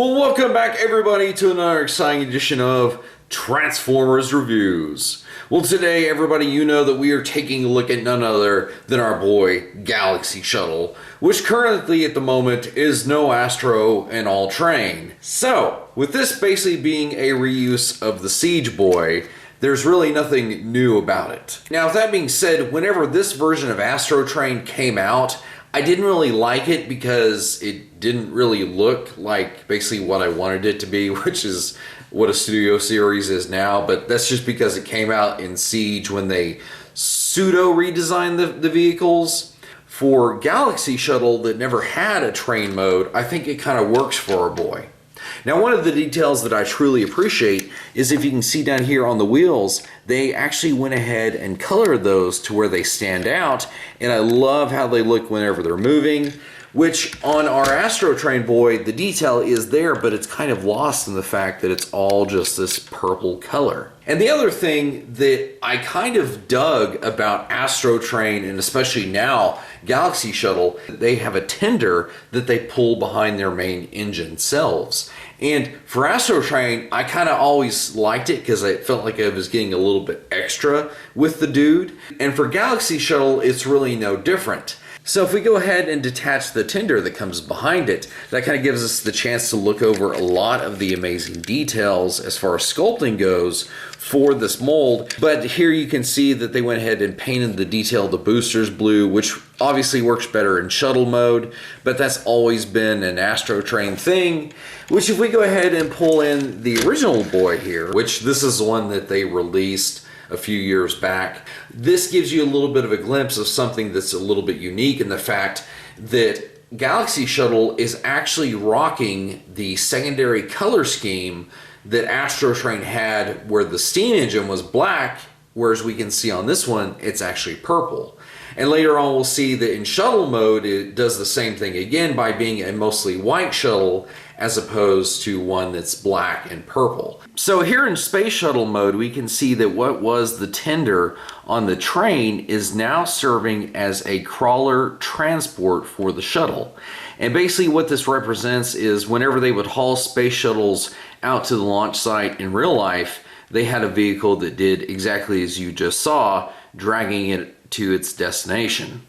Well, welcome back everybody to another exciting edition of Transformers Reviews. Well, today everybody, you know that we are taking a look at none other than our boy Galaxy Shuttle, which currently at the moment is no Astro and all train. So, with this basically being a reuse of the Siege Boy, there's really nothing new about it. Now, with that being said, whenever this version of Astro Train came out, I didn't really like it because it didn't really look like basically what I wanted it to be, which is what a studio series is now, but that's just because it came out in Siege when they pseudo redesigned the vehicles. For Galaxy Shuttle that never had a train mode, I think it kind of works for our boy. Now, one of the details that I truly appreciate is if you can see down here on the wheels, they actually went ahead and colored those to where they stand out, and I love how they look whenever they're moving, which on our Astro Train boy, the detail is there, but it's kind of lost in the fact that it's all just this purple color. And the other thing that I kind of dug about Astro Train, and especially now Galaxy Shuttle, they have a tender that they pull behind their main engine cells. And for Astro Train, I kind of always liked it because I felt like I was getting a little bit extra with the dude. And for Galaxy Shuttle, it's really no different. So if we go ahead and detach the tender that comes behind it, that kind of gives us the chance to look over a lot of the amazing details as far as sculpting goes for this mold. But here you can see that they went ahead and painted the detail of the boosters blue, which obviously works better in shuttle mode, but that's always been an Astro Train thing. Which if we go ahead and pull in the original boy here, which this is one that they released a few years back, this gives you a little bit of a glimpse of something that's a little bit unique in the fact that Galaxy Shuttle is actually rocking the secondary color scheme that Astro Train had, where the steam engine was black, whereas we can see on this one it's actually purple. And later on we'll see that in shuttle mode it does the same thing again by being a mostly white shuttle as opposed to one that's black and purple. So here in space shuttle mode we can see that what was the tender on the train is now serving as a crawler transport for the shuttle. And basically what this represents is whenever they would haul space shuttles out to the launch site in real life, they had a vehicle that did exactly as you just saw, dragging it to its destination.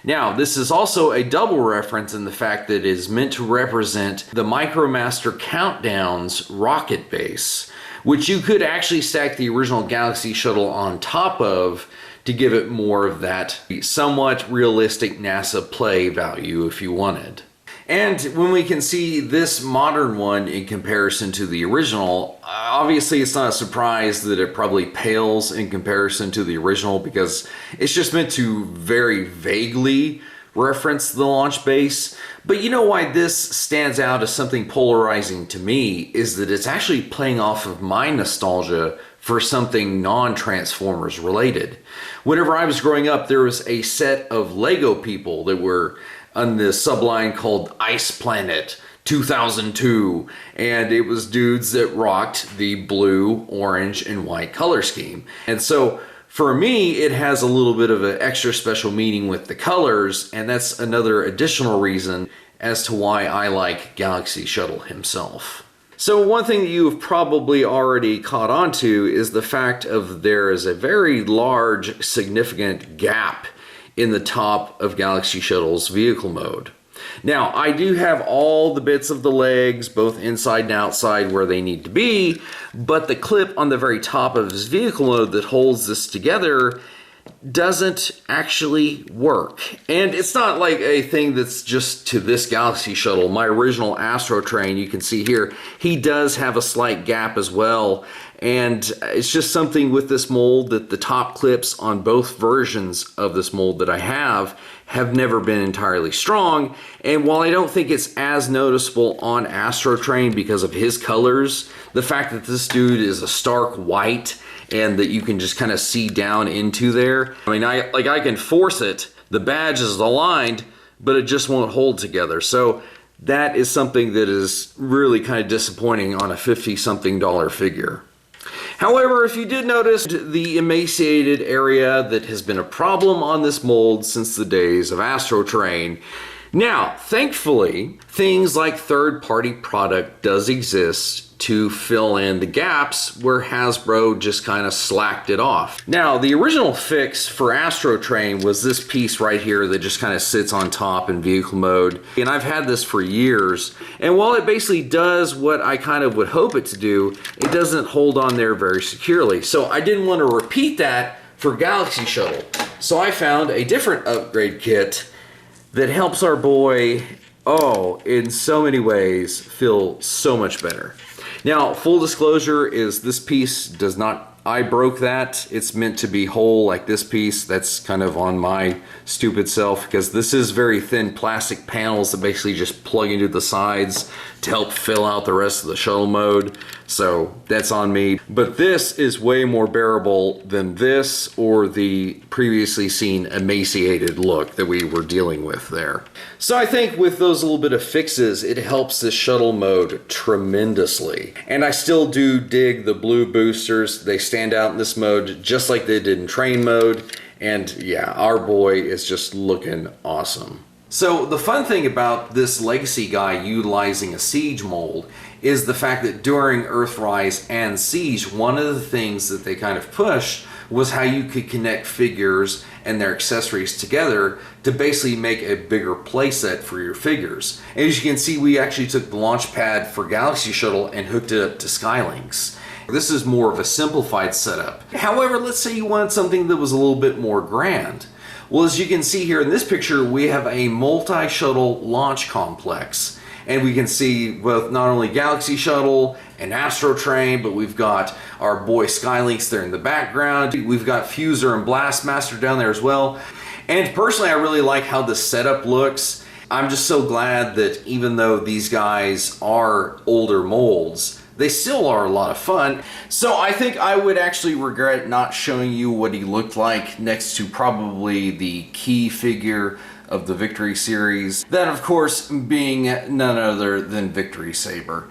Now, this is also a double reference in the fact that it is meant to represent the Micromaster Countdown's rocket base, which you could actually stack the original Galaxy Shuttle on top of to give it more of that somewhat realistic NASA play value if you wanted. And when we can see this modern one in comparison to the original, obviously it's not a surprise that it probably pales in comparison to the original because it's just meant to very vaguely reference the launch base. But you know why this stands out as something polarizing to me is that it's actually playing off of my nostalgia for something non-Transformers related. Whenever I was growing up, there was a set of Lego people that were on the subline called Ice Planet 2002, and it was dudes that rocked the blue, orange, and white color scheme. And so for me, it has a little bit of an extra special meaning with the colors, and that's another additional reason as to why I like Galaxy Shuttle himself. So one thing that you have probably already caught on to is the fact of there is a very large, significant gap in the top of Galaxy Shuttle's vehicle mode. Now, I do have all the bits of the legs, both inside and outside, where they need to be, but the clip on the very top of his vehicle mode that holds this together doesn't actually work. And it's not like a thing that's just to this Galaxy Shuttle. My original Astro Train, you can see here, he does have a slight gap as well. And it's just something with this mold that the top clips on both versions of this mold that I have never been entirely strong. And while I don't think it's as noticeable on Astro Train because of his colors, the fact that this dude is a stark white and that you can just kind of see down into there. I mean, I can force it, the badge is aligned, but it just won't hold together. So that is something that is really kind of disappointing on a $50-something figure. However, if you did notice the emaciated area that has been a problem on this mold since the days of Astro Train, Now, thankfully, things like third-party product does exist to fill in the gaps where Hasbro just kind of slacked it off. Now, the original fix for Astrotrain was this piece right here that just kind of sits on top in vehicle mode. And I've had this for years. And while it basically does what I kind of would hope it to do, it doesn't hold on there very securely. So I didn't want to repeat that for Galaxy Shuttle. So I found a different upgrade kit that helps our boy, in so many ways, feel so much better. Now, full disclosure is this piece does not, I broke that. It's meant to be whole like this piece. That's kind of on my stupid self because this is very thin plastic panels that basically just plug into the sides to help fill out the rest of the shuttle mode. So that's on me. But this is way more bearable than this or the previously seen emaciated look that we were dealing with there. So I think with those little bit of fixes, it helps this shuttle mode tremendously. And I still do dig the blue boosters. They stand out in this mode just like they did in train mode. And yeah, our boy is just looking awesome. So the fun thing about this Legacy guy utilizing a Siege mold is the fact that during Earthrise and Siege, one of the things that they kind of pushed was how you could connect figures and their accessories together to basically make a bigger playset for your figures. And as you can see, we actually took the launch pad for Galaxy Shuttle and hooked it up to Skylinks. This is more of a simplified setup. However, let's say you wanted something that was a little bit more grand. Well, as you can see here in this picture, we have a multi-shuttle launch complex. And we can see both not only Galaxy Shuttle and Astrotrain, but we've got our boy Skylinks there in the background. We've got Fuser and Blastmaster down there as well. And personally, I really like how the setup looks. I'm just so glad that even though these guys are older molds, they still are a lot of fun. So I think I would actually regret not showing you what he looked like next to probably the key figure of the Victory series. That, of course, being none other than Victory Saber.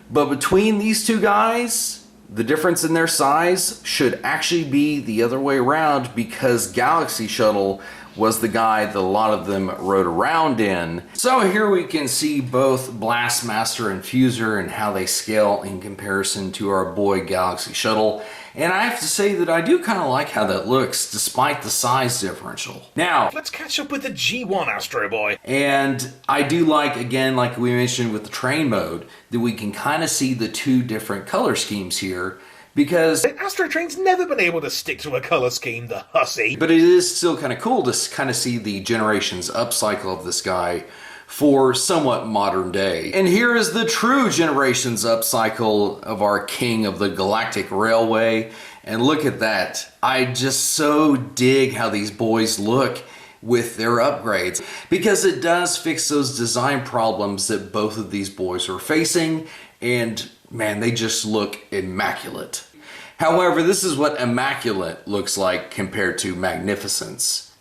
But between these two guys, the difference in their size should actually be the other way around because Galaxy Shuttle was the guy that a lot of them rode around in. So here we can see both Blastmaster and Fuser and how they scale in comparison to our boy Galaxy Shuttle. And I have to say that I do kind of like how that looks despite the size differential. Now, let's catch up with the G1 Astro Boy. And I do like, again, like we mentioned with the train mode, that we can kind of see the two different color schemes here. Because Astrotrain's never been able to stick to a color scheme, the hussy. But it is still kind of cool to kind of see the Generations upcycle of this guy for somewhat modern day. And here is the true Generations upcycle of our king of the Galactic Railway. And look at that. I just so dig how these boys look with their upgrades. Because it does fix those design problems that both of these boys are facing. And man, they just look immaculate. However, this is what immaculate looks like compared to magnificence,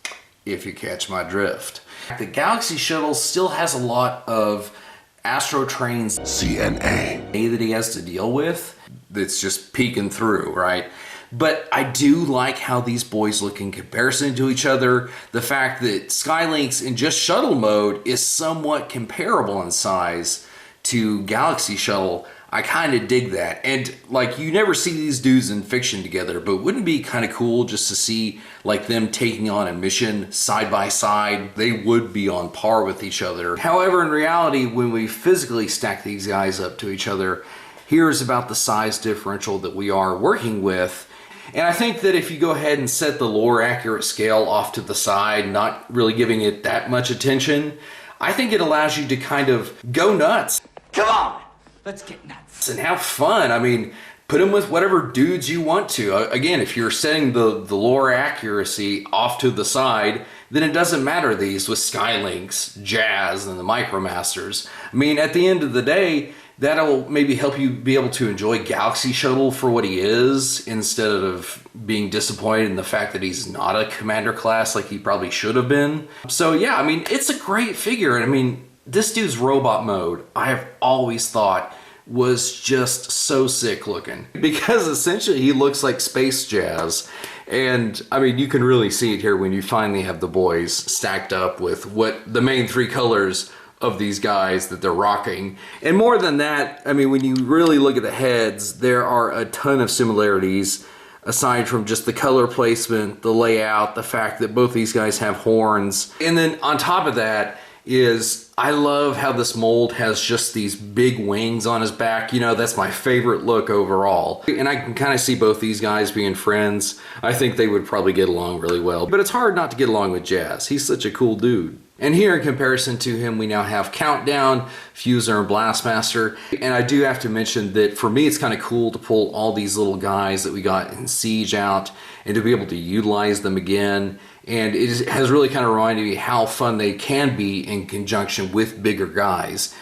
if you catch my drift. The Galaxy Shuttle still has a lot of Astrotrain's CNA that he has to deal with that's just peeking through, right? But I do like how these boys look in comparison to each other. The fact that Skylinks in just shuttle mode is somewhat comparable in size to Galaxy Shuttle. I kind of dig that. And like, you never see these dudes in fiction together, but wouldn't it be kind of cool just to see like them taking on a mission side by side? They would be on par with each other. However, in reality, when we physically stack these guys up to each other, here's about the size differential that we are working with. And I think that if you go ahead and set the lore accurate scale off to the side, not really giving it that much attention, I think it allows you to kind of go nuts. Come on, let's get nuts. And have fun. I mean, put them with whatever dudes you want to. Again, if you're setting the lore accuracy off to the side, then it doesn't matter these with Skylinks, Jazz, and the Micromasters. I mean, at the end of the day, that'll maybe help you be able to enjoy Galaxy Shuttle for what he is, instead of being disappointed in the fact that he's not a commander class like he probably should have been. So yeah, I mean, it's a great figure. I mean, this dude's robot mode, I have always thought, was just so sick looking. Because essentially he looks like Space Jazz. And I mean, you can really see it here when you finally have the boys stacked up with what the main three colors of these guys that they're rocking. And more than that, I mean, when you really look at the heads, there are a ton of similarities aside from just the color placement, the layout, the fact that both these guys have horns. And then on top of that is, I love how this mold has just these big wings on his back. You know, that's my favorite look overall. And I can kind of see both these guys being friends. I think they would probably get along really well. But it's hard not to get along with Jazz. He's such a cool dude. And here in comparison to him, we now have Countdown, Fuser, and Blastmaster. And I do have to mention that for me, it's kind of cool to pull all these little guys that we got in Siege out and to be able to utilize them again. And it has really kind of reminded me how fun they can be in conjunction with bigger guys,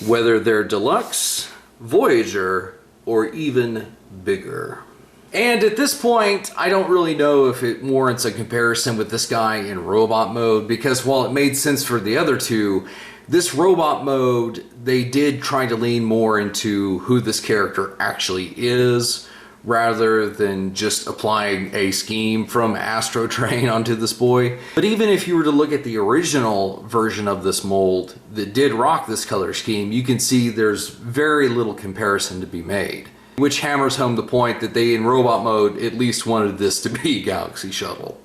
whether they're Deluxe, Voyager, or even bigger. And at this point, I don't really know if it warrants a comparison with this guy in robot mode, because while it made sense for the other two, this robot mode, they did try to lean more into who this character actually is, rather than just applying a scheme from Astro Train onto this boy. But even if you were to look at the original version of this mold that did rock this color scheme, you can see there's very little comparison to be made, which hammers home the point that they in robot mode at least wanted this to be Galaxy Shuttle.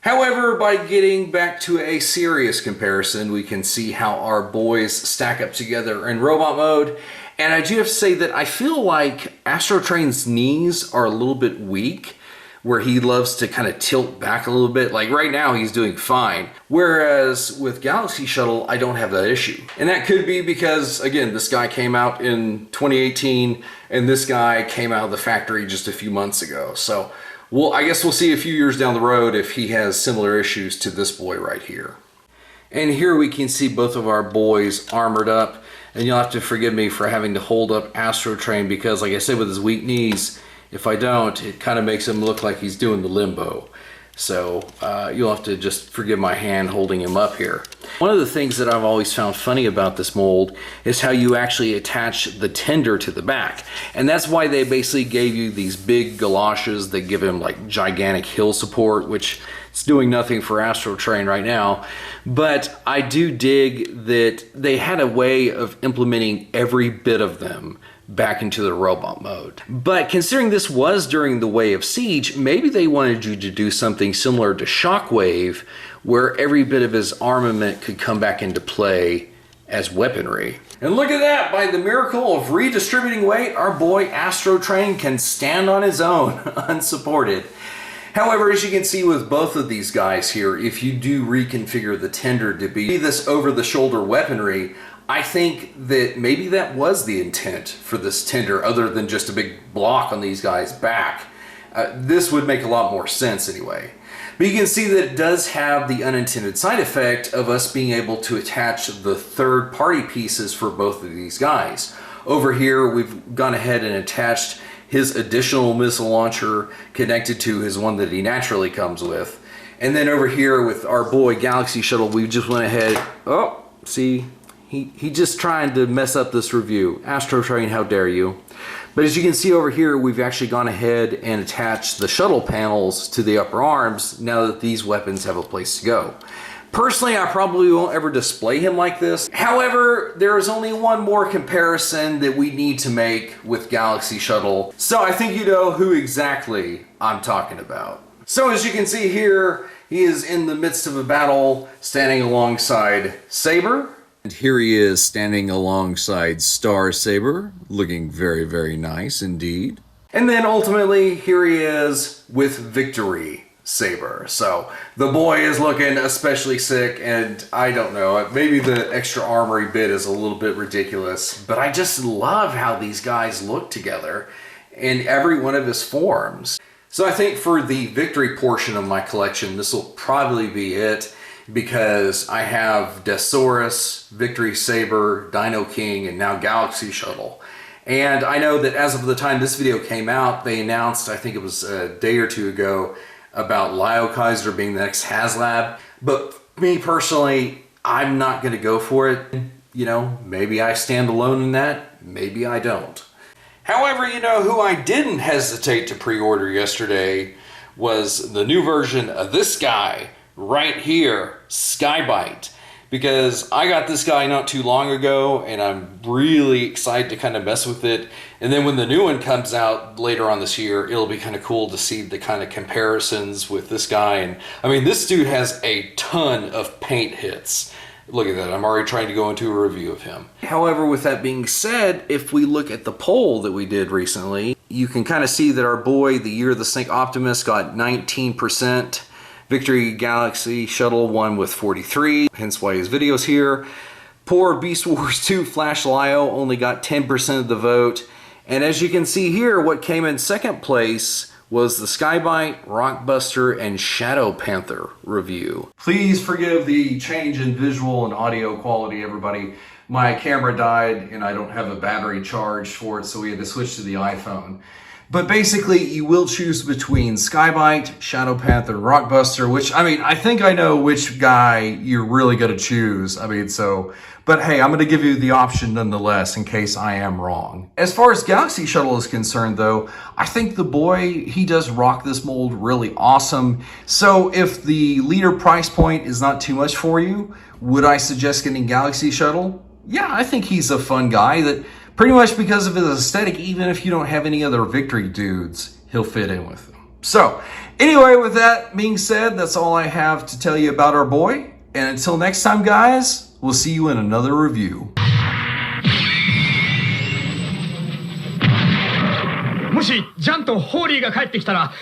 However, by getting back to a serious comparison, we can see how our boys stack up together in robot mode. And I do have to say that I feel like Astro Train's knees are a little bit weak, where he loves to kind of tilt back a little bit. Like right now, he's doing fine. Whereas with Galaxy Shuttle, I don't have that issue. And that could be because, again, this guy came out in 2018, and this guy came out of the factory just a few months ago. So, well, I guess we'll see a few years down the road if he has similar issues to this boy right here. And here we can see both of our boys armored up. And you'll have to forgive me for having to hold up Astro Train because, like I said, with his weak knees, if I don't, it kind of makes him look like he's doing the limbo. So you'll have to just forgive my hand holding him up here. One of the things that I've always found funny about this mold is how you actually attach the tender to the back. And that's why they basically gave you these big galoshes that give him like gigantic hill support, which it's doing nothing for Astro Train right now. But I do dig that they had a way of implementing every bit of them back into the robot mode. But considering this was during the Way of Siege, maybe they wanted you to do something similar to Shockwave, where every bit of his armament could come back into play as weaponry. And look at that! By the miracle of redistributing weight, our boy Astro Train can stand on his own, unsupported. However, as you can see with both of these guys here, if you do reconfigure the tender to be this over-the-shoulder weaponry, I think that maybe that was the intent for this tender, other than just a big block on these guys' back. This would make a lot more sense anyway. But you can see that it does have the unintended side effect of us being able to attach the third-party pieces for both of these guys. Over here, we've gone ahead and attached his additional missile launcher connected to his one that he naturally comes with. And then over here with our boy Galaxy Shuttle, we just went ahead, oh, see, he just trying to mess up this review. Astro Train, how dare you. But as you can see over here, we've actually gone ahead and attached the shuttle panels to the upper arms now that these weapons have a place to go. Personally, I probably won't ever display him like this. However, there is only one more comparison that we need to make with Galaxy Shuttle. So I think you know who exactly I'm talking about. So as you can see here, he is in the midst of a battle standing alongside Saber. And here he is standing alongside Star Saber, looking very, very nice indeed. And then ultimately, here he is with Victory Saber. So the boy is looking especially sick, and I don't know, maybe the extra armory bit is a little bit ridiculous, but I just love how these guys look together in every one of his forms. So I think for the Victory portion of my collection, this will probably be it, because I have Desaurus, Victory Saber, Dino King, and now Galaxy Shuttle. And I know that as of the time this video came out, they announced, I think it was a day or two ago, about Lio Kaiser being the next HasLab. But me personally, I'm not going to go for it. You know, maybe I stand alone in that, maybe I don't. However, you know who I didn't hesitate to pre-order yesterday was the new version of this guy right here, Skybite. Because I got this guy not too long ago, and I'm really excited to kind of mess with it. And then when the new one comes out later on this year, it'll be kind of cool to see the kind of comparisons with this guy. And I mean, this dude has a ton of paint hits. Look at that, I'm already trying to go into a review of him. However, with that being said, if we look at the poll that we did recently, you can kind of see that our boy, the Year of the Snake Optimus, got 19%. Victory Galaxy Shuttle won with 43, hence why his video's here. Poor Beast Wars 2 Flash Lio only got 10% of the vote. And as you can see here, what came in second place was the Skybite, Rockbuster, and Shadow Panther review. Please forgive the change in visual and audio quality, everybody. My camera died and I don't have a battery charge for it, so we had to switch to the iPhone. But basically, you will choose between Skybite, Shadow Panther, Rockbuster, which, I mean, I think I know which guy you're really going to choose. I mean, but hey, I'm going to give you the option nonetheless in case I am wrong. As far as Galaxy Shuttle is concerned, though, I think the boy, he does rock this mold really awesome. So if the leader price point is not too much for you, would I suggest getting Galaxy Shuttle? Yeah, I think he's a fun guy that pretty much because of his aesthetic, even if you don't have any other Victory dudes, he'll fit in with them. So, anyway, with that being said, that's all I have to tell you about our boy. And until next time, guys, we'll see you in another review. もしジャンとホーリーが帰ってきたら